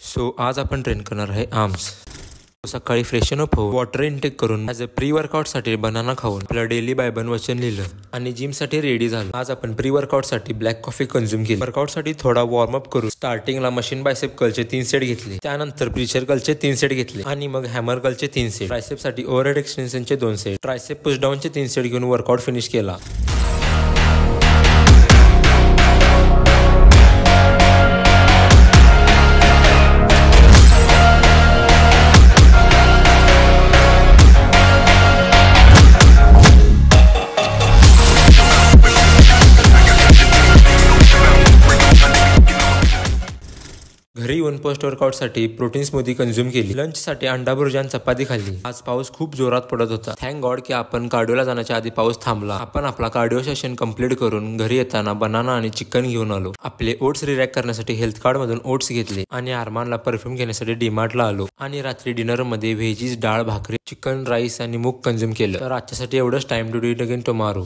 So आज आपण train करणार आहे आर्म्स. सकाळी फ्रेशन अप हो, वॉटर इनटेक करून ॲज अ प्री वर्कआउटसाठी बनाना खाऊन आपलं डेली बाय वन वचन लिहिलं आणि जिमसाठी रेडी झालो. आज आपण प्री वर्कआउटसाठी ब्लॅक कॉफी कन्झ्युम केली. वर्कआउटसाठी थोडा वॉर्मअप करून स्टार्टिंगला मशीन बायसेप कर्लचे 3 सेट घेतले, त्यानंतर प्रीचर कर्लचे 3 सेट घेतले आणि मग हॅमर कर्लचे 3 सेट, ट्रायसेपसाठी ओव्हरहेड एक्सटेन्शनचे 2 सेट, ट्रायसेप पुशडाऊनचे 3 सेट घेऊन वर्कआउट फिनिश केला. घरी येऊन पोस्ट वर्कआउटसाठी प्रोटीन स्मूदी कन्झ्युम केली. लंचसाठी अंडा भुर्जी आणि चपाती खाल्ली. आज पाऊस खूप जोरात पडत होता. थँक गॉड की आपण कार्डिओला जाण्याच्या आधी पाऊस थांबला. आपण आपला कार्डिओ सेशन कंप्लीट करून घरी येताना बनाना आणि चिकन घेऊन आलो. आपले ओट्स रिरॅक्ट करण्यासाठी हेल्थ कार्ड मधून ओट्स घेतले आणि आरमानला परफ्यूम घेण्यासाठी डीमार्टला आलो आणि रात्री डिनर मध्ये व्हेजीज, डाळ, भाकरी, चिकन, राईस आणि मूग कन्झ्युम केलं. तर आजच्यासाठी एवढंच. Time to do it again tomorrow.